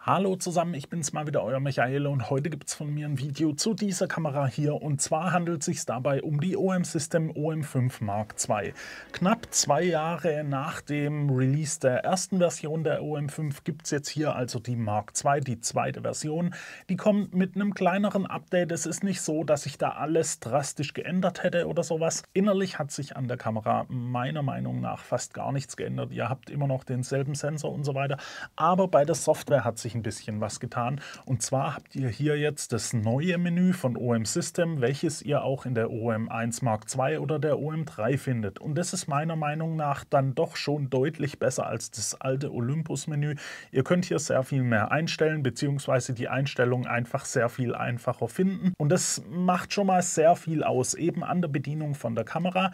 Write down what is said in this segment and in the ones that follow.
Hallo zusammen, ich bin's mal wieder, euer Michael, und heute gibt es von mir ein Video zu dieser Kamera hier, und zwar handelt es sich dabei um die OM System OM5 Mark II. Knapp 2 Jahre nach dem Release der ersten Version der OM5 gibt es jetzt hier also die Mark II, die zweite Version. Die kommt mit einem kleineren Update. Es ist nicht so, dass sich da alles drastisch geändert hätte oder sowas. Innerlich hat sich an der Kamera meiner Meinung nach fast gar nichts geändert. Ihr habt immer noch denselben Sensor und so weiter, aber bei der Software hat sich ein bisschen was getan. Und zwar habt ihr hier jetzt das neue Menü von OM System, welches ihr auch in der OM1 Mark II oder der OM3 findet. Und das ist meiner Meinung nach dann doch schon deutlich besser als das alte Olympus-Menü. Ihr könnt hier sehr viel mehr einstellen, beziehungsweise die Einstellungen einfach sehr viel einfacher finden. Und das macht schon mal sehr viel aus, eben an der Bedienung von der Kamera.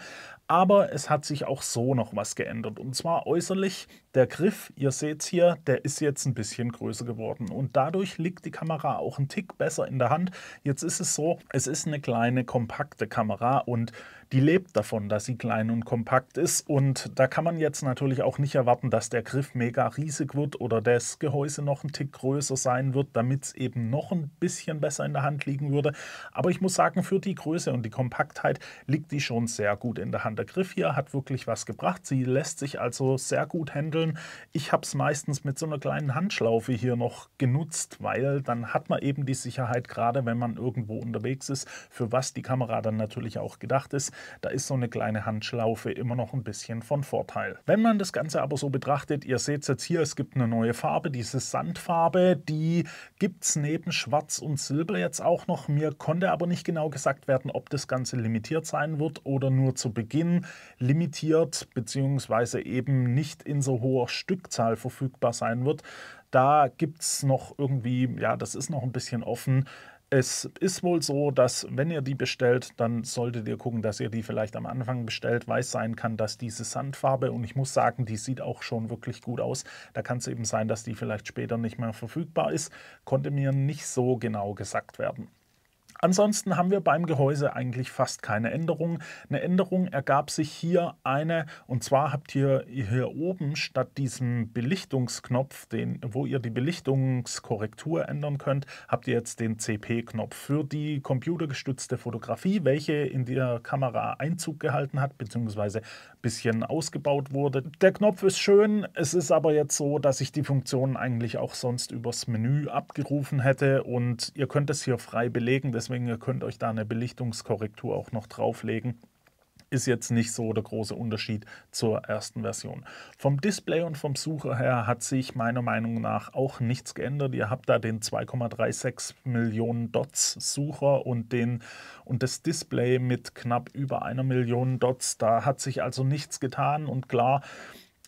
Aber es hat sich auch so noch was geändert. Und zwar äußerlich. Der Griff, ihr seht es hier, der ist jetzt ein bisschen größer geworden. Und dadurch liegt die Kamera auch ein Tick besser in der Hand. Jetzt ist es so, es ist eine kleine, kompakte Kamera und die lebt davon, dass sie klein und kompakt ist. Und da kann man jetzt natürlich auch nicht erwarten, dass der Griff mega riesig wird oder das Gehäuse noch ein Tick größer sein wird, damit es eben noch ein bisschen besser in der Hand liegen würde. Aber ich muss sagen, für die Größe und die Kompaktheit liegt die schon sehr gut in der Hand. Der Griff hier hat wirklich was gebracht. Sie lässt sich also sehr gut handeln. Ich habe es meistens mit so einer kleinen Handschlaufe hier noch genutzt, weil dann hat man eben die Sicherheit, gerade wenn man irgendwo unterwegs ist, für was die Kamera dann natürlich auch gedacht ist. Da ist so eine kleine Handschlaufe immer noch ein bisschen von Vorteil. Wenn man das Ganze aber so betrachtet, ihr seht es jetzt hier, es gibt eine neue Farbe, diese Sandfarbe, die gibt es neben Schwarz und Silber jetzt auch noch. Mir konnte aber nicht genau gesagt werden, ob das Ganze limitiert sein wird oder nur zu Beginn limitiert, beziehungsweise eben nicht in so hoher Stückzahl verfügbar sein wird. Da gibt es noch irgendwie, ja, das ist noch ein bisschen offen. Es ist wohl so, dass wenn ihr die bestellt, dann solltet ihr gucken, dass ihr die vielleicht am Anfang bestellt, weil es sein kann, dass diese Sandfarbe, und ich muss sagen, die sieht auch schon wirklich gut aus, da kann es eben sein, dass die vielleicht später nicht mehr verfügbar ist, konnte mir nicht so genau gesagt werden. Ansonsten haben wir beim Gehäuse eigentlich fast keine Änderung. Eine Änderung ergab sich hier eine, und zwar habt ihr hier oben statt diesem Belichtungsknopf, wo ihr die Belichtungskorrektur ändern könnt, habt ihr jetzt den CP-Knopf für die computergestützte Fotografie, welche in der Kamera Einzug gehalten hat, beziehungsweise ein bisschen ausgebaut wurde. Der Knopf ist schön, es ist aber jetzt so, dass ich die Funktionen eigentlich auch sonst übers Menü abgerufen hätte, und ihr könnt es hier frei belegen, deswegen ihr könnt euch da eine Belichtungskorrektur auch noch drauflegen. Ist jetzt nicht so der große Unterschied zur ersten Version. Vom Display und vom Sucher her hat sich meiner Meinung nach auch nichts geändert. Ihr habt da den 2,36 Millionen Dots Sucher und das Display mit knapp über 1 Million Dots. Da hat sich also nichts getan, und klar,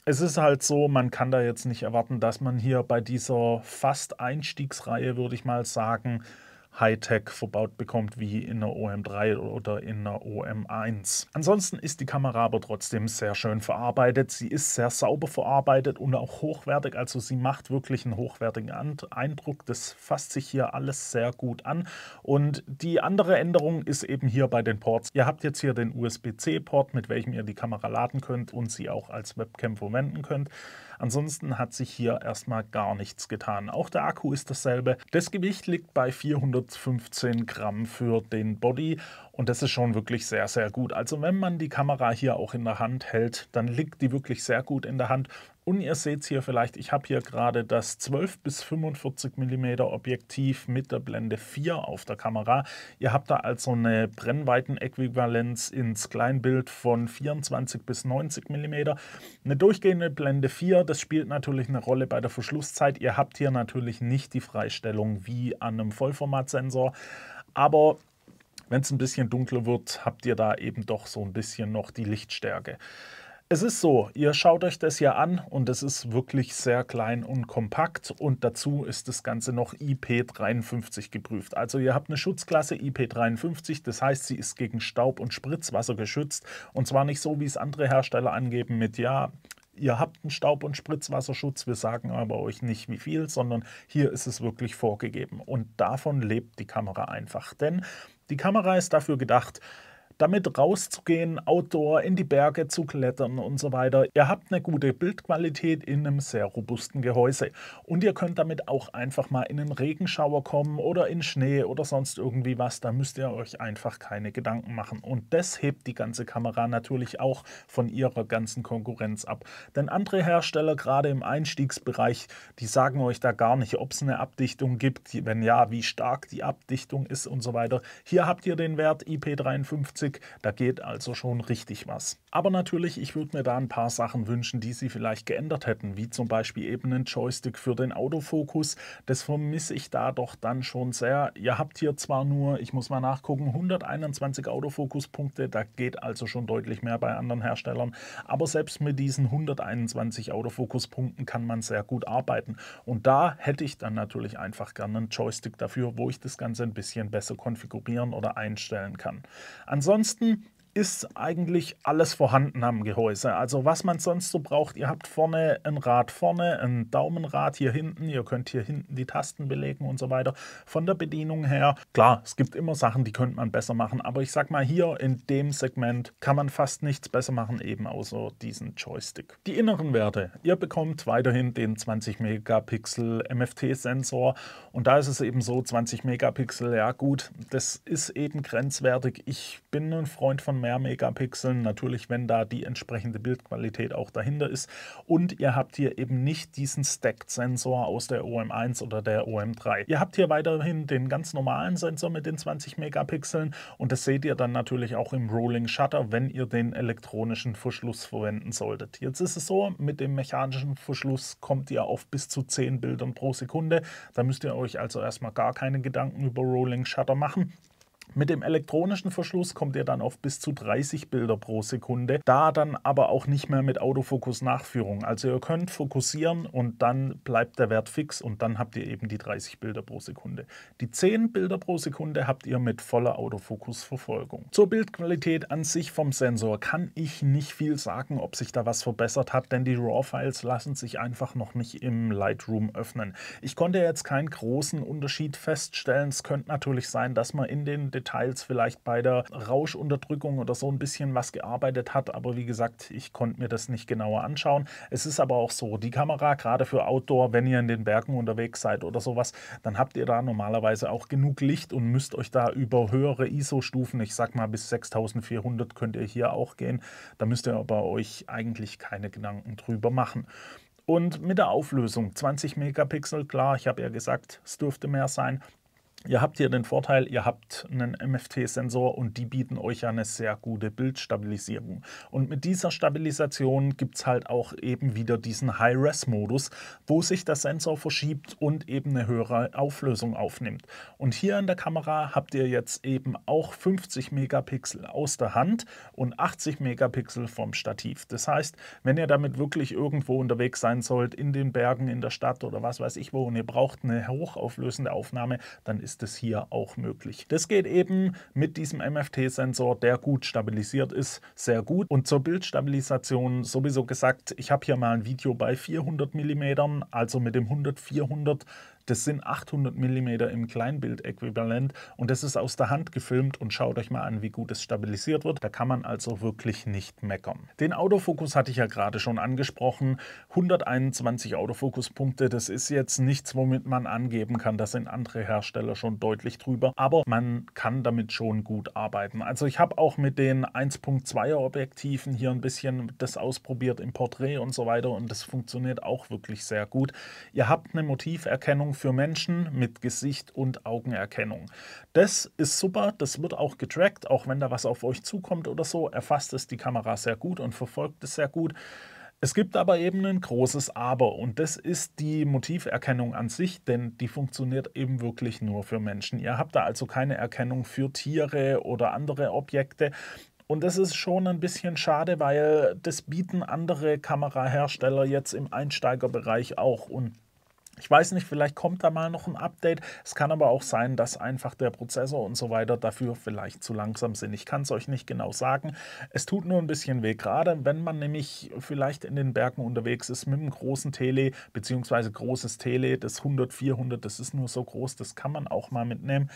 es ist halt so, man kann da jetzt nicht erwarten, dass man hier bei dieser fast Einstiegsreihe, würde ich mal sagen, Hightech verbaut bekommt wie in der OM3 oder in der OM1. Ansonsten ist die Kamera aber trotzdem sehr schön verarbeitet. Sie ist sehr sauber verarbeitet und auch hochwertig, also sie macht wirklich einen hochwertigen Eindruck. Das fasst sich hier alles sehr gut an. Und die andere Änderung ist eben hier bei den Ports. Ihr habt jetzt hier den USB-C-Port, mit welchem ihr die Kamera laden könnt und sie auch als Webcam verwenden könnt. Ansonsten hat sich hier erstmal gar nichts getan. Auch der Akku ist dasselbe. Das Gewicht liegt bei 415 Gramm für den Body, und das ist schon wirklich sehr, sehr gut. Also wenn man die Kamera hier auch in der Hand hält, dann liegt die wirklich sehr gut in der Hand. Und ihr seht es hier vielleicht, ich habe hier gerade das 12 bis 45 mm Objektiv mit der Blende 4 auf der Kamera. Ihr habt da also eine Brennweitenäquivalenz ins Kleinbild von 24 bis 90 mm. Eine durchgehende Blende 4, das spielt natürlich eine Rolle bei der Verschlusszeit. Ihr habt hier natürlich nicht die Freistellung wie an einem Vollformatsensor, aber wenn es ein bisschen dunkler wird, habt ihr da eben doch so ein bisschen noch die Lichtstärke. Es ist so, ihr schaut euch das hier an, und es ist wirklich sehr klein und kompakt, und dazu ist das Ganze noch IP53 geprüft. Also ihr habt eine Schutzklasse IP53, das heißt, sie ist gegen Staub und Spritzwasser geschützt, und zwar nicht so, wie es andere Hersteller angeben mit, ja, ihr habt einen Staub- und Spritzwasserschutz, wir sagen aber euch nicht wie viel, sondern hier ist es wirklich vorgegeben, und davon lebt die Kamera einfach, denn die Kamera ist dafür gedacht, damit rauszugehen, Outdoor, in die Berge zu klettern und so weiter. Ihr habt eine gute Bildqualität in einem sehr robusten Gehäuse und ihr könnt damit auch einfach mal in einen Regenschauer kommen oder in Schnee oder sonst irgendwie was. Da müsst ihr euch einfach keine Gedanken machen. Und das hebt die ganze Kamera natürlich auch von ihrer ganzen Konkurrenz ab. Denn andere Hersteller, gerade im Einstiegsbereich, die sagen euch da gar nicht, ob es eine Abdichtung gibt, wenn ja, wie stark die Abdichtung ist und so weiter. Hier habt ihr den Wert IP53, da geht also schon richtig was. Aber natürlich, ich würde mir da ein paar Sachen wünschen, die sie vielleicht geändert hätten, wie zum Beispiel eben einen Joystick für den Autofokus. Das vermisse ich da doch dann schon sehr. Ihr habt hier zwar nur, ich muss mal nachgucken, 121 Autofokuspunkte, da geht also schon deutlich mehr bei anderen Herstellern, aber selbst mit diesen 121 Autofokuspunkten kann man sehr gut arbeiten. Und da hätte ich dann natürlich einfach gerne einen Joystick dafür, wo ich das Ganze ein bisschen besser konfigurieren oder einstellen kann. Ansonsten ist eigentlich alles vorhanden am Gehäuse. Also was man sonst so braucht, ihr habt vorne ein Rad vorne, ein Daumenrad hier hinten, ihr könnt hier hinten die Tasten belegen und so weiter. Von der Bedienung her, klar, es gibt immer Sachen, die könnte man besser machen, aber ich sag mal, hier in dem Segment kann man fast nichts besser machen, eben außer diesen Joystick. Die inneren Werte, ihr bekommt weiterhin den 20 Megapixel MFT-Sensor und da ist es eben so, 20 Megapixel, ja gut, das ist eben grenzwertig. Ich bin ein Freund von mehr Megapixeln, natürlich, wenn da die entsprechende Bildqualität auch dahinter ist. Und ihr habt hier eben nicht diesen Stacked-Sensor aus der OM1 oder der OM3. Ihr habt hier weiterhin den ganz normalen Sensor mit den 20 Megapixeln und das seht ihr dann natürlich auch im Rolling Shutter, wenn ihr den elektronischen Verschluss verwenden solltet. Jetzt ist es so, mit dem mechanischen Verschluss kommt ihr auf bis zu 10 Bildern pro Sekunde. Da müsst ihr euch also erstmal gar keine Gedanken über Rolling Shutter machen. Mit dem elektronischen Verschluss kommt ihr dann auf bis zu 30 Bilder pro Sekunde, da dann aber auch nicht mehr mit Autofokus-Nachführung. Also ihr könnt fokussieren und dann bleibt der Wert fix und dann habt ihr eben die 30 Bilder pro Sekunde. Die 10 Bilder pro Sekunde habt ihr mit voller Autofokus-Verfolgung. Zur Bildqualität an sich vom Sensor kann ich nicht viel sagen, ob sich da was verbessert hat, denn die RAW-Files lassen sich einfach noch nicht im Lightroom öffnen. Ich konnte jetzt keinen großen Unterschied feststellen. Es könnte natürlich sein, dass man in den Details vielleicht bei der Rauschunterdrückung oder so ein bisschen was gearbeitet hat, aber wie gesagt, ich konnte mir das nicht genauer anschauen. Es ist aber auch so, die Kamera, gerade für Outdoor, wenn ihr in den Bergen unterwegs seid oder sowas, dann habt ihr da normalerweise auch genug Licht und müsst euch da über höhere ISO-Stufen, ich sag mal bis 6400 könnt ihr hier auch gehen, da müsst ihr aber euch eigentlich keine Gedanken drüber machen. Und mit der Auflösung 20 Megapixel, klar, ich habe ja gesagt, es dürfte mehr sein. Ihr habt hier den Vorteil, ihr habt einen MFT-Sensor und die bieten euch ja eine sehr gute Bildstabilisierung. Und mit dieser Stabilisation gibt es halt auch eben wieder diesen High-Res-Modus, wo sich der Sensor verschiebt und eben eine höhere Auflösung aufnimmt. Und hier in der Kamera habt ihr jetzt eben auch 50 Megapixel aus der Hand und 80 Megapixel vom Stativ. Das heißt, wenn ihr damit wirklich irgendwo unterwegs sein sollt, in den Bergen, in der Stadt oder was weiß ich wo, und ihr braucht eine hochauflösende Aufnahme, dann ist es hier auch möglich. Das geht eben mit diesem MFT-Sensor, der gut stabilisiert ist, sehr gut. Und zur Bildstabilisation sowieso gesagt, ich habe hier mal ein Video bei 400 mm, also mit dem 100-400. Das sind 800 mm im Kleinbildäquivalent und das ist aus der Hand gefilmt und schaut euch mal an, wie gut es stabilisiert wird. Da kann man also wirklich nicht meckern. Den Autofokus hatte ich ja gerade schon angesprochen. 121 Autofokuspunkte, das ist jetzt nichts, womit man angeben kann. Da sind andere Hersteller schon deutlich drüber, aber man kann damit schon gut arbeiten. Also ich habe auch mit den 1.2er Objektiven hier ein bisschen das ausprobiert im Porträt und so weiter und das funktioniert auch wirklich sehr gut. Ihr habt eine Motiverkennung für Menschen mit Gesicht- und Augenerkennung. Das ist super, das wird auch getrackt, auch wenn da was auf euch zukommt oder so, erfasst es die Kamera sehr gut und verfolgt es sehr gut. Es gibt aber eben ein großes Aber und das ist die Motiverkennung an sich, denn die funktioniert eben wirklich nur für Menschen. Ihr habt da also keine Erkennung für Tiere oder andere Objekte. Und das ist schon ein bisschen schade, weil das bieten andere Kamerahersteller jetzt im Einsteigerbereich auch. Und ich weiß nicht, vielleicht kommt da mal noch ein Update. Es kann aber auch sein, dass einfach der Prozessor und so weiter dafür vielleicht zu langsam sind. Ich kann es euch nicht genau sagen. Es tut nur ein bisschen weh, gerade wenn man nämlich vielleicht in den Bergen unterwegs ist mit einem großen Tele, beziehungsweise großes Tele, das 100-400, das ist nur so groß, das kann man auch mal mitnehmen.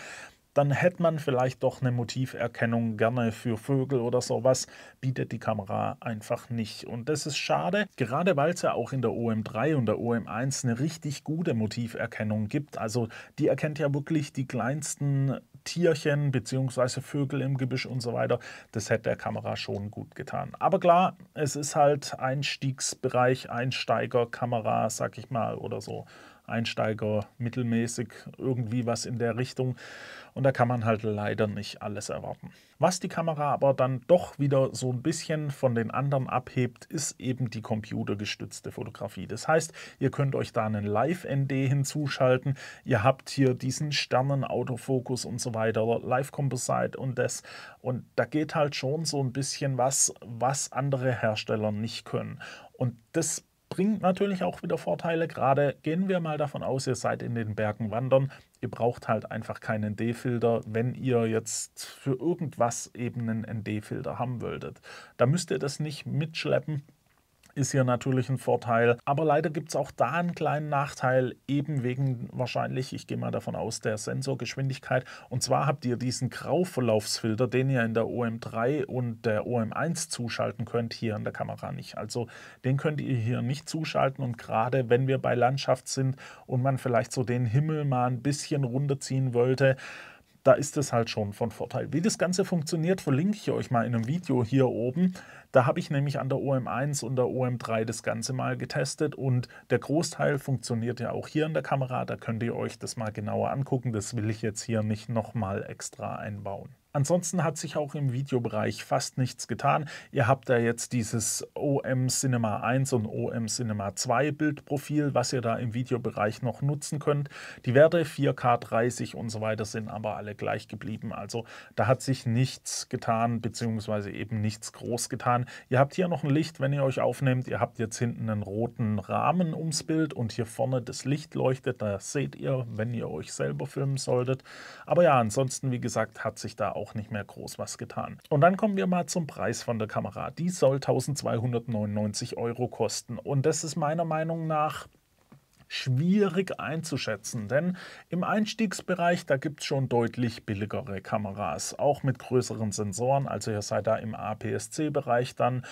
dann hätte man vielleicht doch eine Motiverkennung gerne für Vögel oder sowas, bietet die Kamera einfach nicht. Und das ist schade, gerade weil es ja auch in der OM3 und der OM1 eine richtig gute Motiverkennung gibt. Also die erkennt ja wirklich die kleinsten Tierchen bzw. Vögel im Gebüsch und so weiter. Das hätte der Kamera schon gut getan. Aber klar, es ist halt Einstiegsbereich, Einsteigerkamera, sag ich mal, oder so. Einsteiger mittelmäßig, irgendwie was in der Richtung. Und da kann man halt leider nicht alles erwarten. Was die Kamera aber dann doch wieder so ein bisschen von den anderen abhebt, ist eben die computergestützte Fotografie. Das heißt, ihr könnt euch da einen Live-ND hinzuschalten. Ihr habt hier diesen Sternen-Autofokus und so weiter, Live-Composite und das. Und da geht halt schon so ein bisschen was, was andere Hersteller nicht können. Und das bringt natürlich auch wieder Vorteile. Gerade gehen wir mal davon aus, ihr seid in den Bergen wandern. Ihr braucht halt einfach keinen ND-Filter, wenn ihr jetzt für irgendwas eben einen ND-Filter haben wolltet. Da müsst ihr das nicht mitschleppen. Ist hier natürlich ein Vorteil. Aber leider gibt es auch da einen kleinen Nachteil, eben wegen wahrscheinlich, ich gehe mal davon aus, der Sensorgeschwindigkeit. Und zwar habt ihr diesen Grauverlaufsfilter, den ihr in der OM3 und der OM1 zuschalten könnt, hier in der Kamera nicht. Also den könnt ihr hier nicht zuschalten. Und gerade wenn wir bei Landschaft sind und man vielleicht so den Himmel mal ein bisschen runterziehen wollte, da ist es halt schon von Vorteil. Wie das Ganze funktioniert, verlinke ich euch mal in einem Video hier oben. Da habe ich nämlich an der OM1 und der OM3 das Ganze mal getestet und der Großteil funktioniert ja auch hier in der Kamera. Da könnt ihr euch das mal genauer angucken. Das will ich jetzt hier nicht nochmal extra einbauen. Ansonsten hat sich auch im Videobereich fast nichts getan. Ihr habt da jetzt dieses OM Cinema 1 und OM Cinema 2 Bildprofil, was ihr da im Videobereich noch nutzen könnt. Die Werte 4K 30 und so weiter sind aber alle gleich geblieben. Also da hat sich nichts getan, beziehungsweise eben nichts groß getan. Ihr habt hier noch ein Licht, wenn ihr euch aufnehmt. Ihr habt jetzt hinten einen roten Rahmen ums Bild und hier vorne das Licht leuchtet. Da seht ihr, wenn ihr euch selber filmen solltet. Aber ja, ansonsten, wie gesagt, hat sich da auch nicht mehr groß was getan. Und dann kommen wir mal zum Preis von der Kamera. Die soll 1299 € kosten. Und das ist meiner Meinung nach schwierig einzuschätzen, denn im Einstiegsbereich, da gibt es schon deutlich billigere Kameras, auch mit größeren Sensoren. Also ihr seid da im APS-C-Bereich dann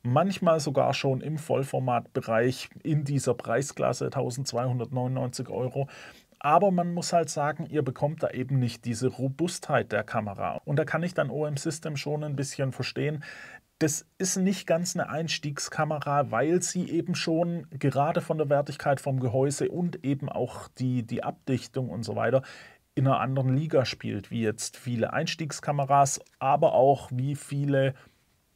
manchmal sogar schon im Vollformatbereich in dieser Preisklasse 1299 €. Aber man muss halt sagen, ihr bekommt da eben nicht diese Robustheit der Kamera. Und da kann ich dann OM System schon ein bisschen verstehen. Das ist nicht ganz eine Einstiegskamera, weil sie eben schon gerade von der Wertigkeit vom Gehäuse und eben auch die Abdichtung und so weiter in einer anderen Liga spielt, wie jetzt viele Einstiegskameras, aber auch wie viele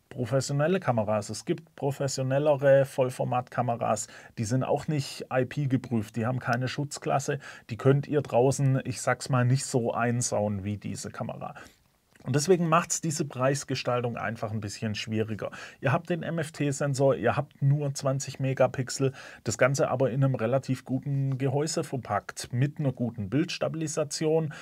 professionelle Kameras. Es gibt professionellere Vollformatkameras, die sind auch nicht IP geprüft, die haben keine Schutzklasse, die könnt ihr draußen, ich sag's mal, nicht so einsauen wie diese Kamera. Und deswegen macht es diese Preisgestaltung einfach ein bisschen schwieriger. Ihr habt den MFT-Sensor, ihr habt nur 20 Megapixel, das Ganze aber in einem relativ guten Gehäuse verpackt, mit einer guten Bildstabilisation.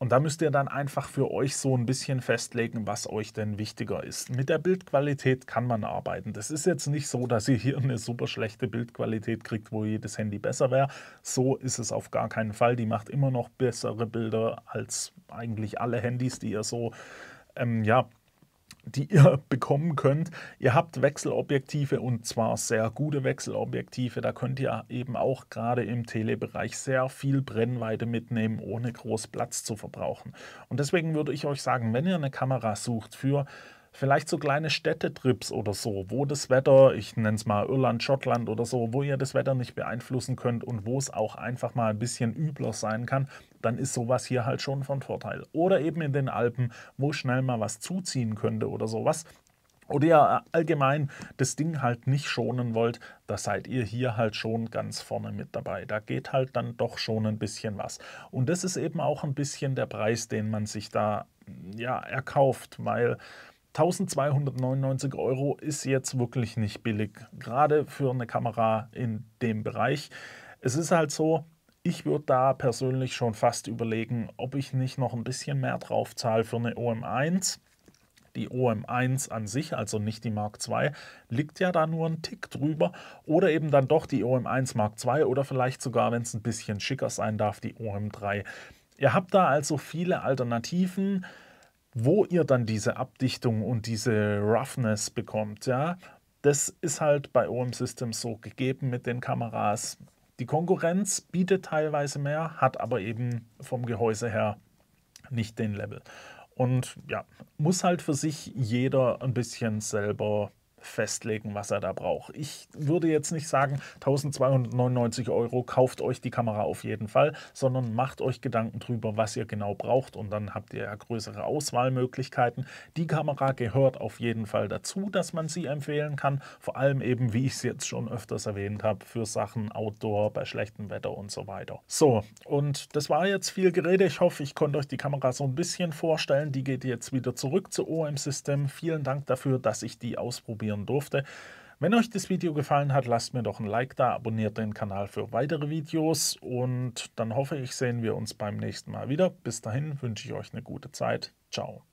Und da müsst ihr dann einfach für euch so ein bisschen festlegen, was euch denn wichtiger ist. Mit der Bildqualität kann man arbeiten. Das ist jetzt nicht so, dass ihr hier eine super schlechte Bildqualität kriegt, wo jedes Handy besser wäre. So ist es auf gar keinen Fall. Die macht immer noch bessere Bilder als eigentlich alle Handys, die ihr so, die ihr bekommen könnt. Ihr habt Wechselobjektive und zwar sehr gute Wechselobjektive. Da könnt ihr eben auch gerade im Telebereich sehr viel Brennweite mitnehmen, ohne groß Platz zu verbrauchen. Und deswegen würde ich euch sagen, wenn ihr eine Kamera sucht für vielleicht so kleine Städtetrips oder so, wo das Wetter, ich nenne es mal Irland, Schottland oder so, wo ihr das Wetter nicht beeinflussen könnt und wo es auch einfach mal ein bisschen übler sein kann, dann ist sowas hier halt schon von Vorteil. Oder eben in den Alpen, wo schnell mal was zuziehen könnte oder sowas. Oder ihr allgemein das Ding halt nicht schonen wollt, da seid ihr hier halt schon ganz vorne mit dabei. Da geht halt dann doch schon ein bisschen was. Und das ist eben auch ein bisschen der Preis, den man sich da ja erkauft, weil 1299 € ist jetzt wirklich nicht billig, gerade für eine Kamera in dem Bereich. Es ist halt so, ich würde da persönlich schon fast überlegen, ob ich nicht noch ein bisschen mehr drauf zahle für eine OM1. Die OM1 an sich, also nicht die Mark II, liegt ja da nur einen Tick drüber. Oder eben dann doch die OM1 Mark II oder vielleicht sogar, wenn es ein bisschen schicker sein darf, die OM3. Ihr habt da also viele Alternativen, wo ihr dann diese Abdichtung und diese Roughness bekommt, ja. Das ist halt bei OM Systems so gegeben mit den Kameras. Die Konkurrenz bietet teilweise mehr, hat aber eben vom Gehäuse her nicht den Level. Und ja, muss halt für sich jeder ein bisschen selber festlegen, was er da braucht. Ich würde jetzt nicht sagen, 1299 Euro, kauft euch die Kamera auf jeden Fall, sondern macht euch Gedanken drüber, was ihr genau braucht, und dann habt ihr ja größere Auswahlmöglichkeiten. Die Kamera gehört auf jeden Fall dazu, dass man sie empfehlen kann, vor allem eben, wie ich es jetzt schon öfters erwähnt habe, für Sachen Outdoor, bei schlechtem Wetter und so weiter. So, und das war jetzt viel Gerede. Ich hoffe, ich konnte euch die Kamera so ein bisschen vorstellen. Die geht jetzt wieder zurück zu OM System. Vielen Dank dafür, dass ich die ausprobieren durfte. Wenn euch das Video gefallen hat, lasst mir doch ein Like da, abonniert den Kanal für weitere Videos und dann hoffe ich, sehen wir uns beim nächsten Mal wieder. Bis dahin wünsche ich euch eine gute Zeit. Ciao.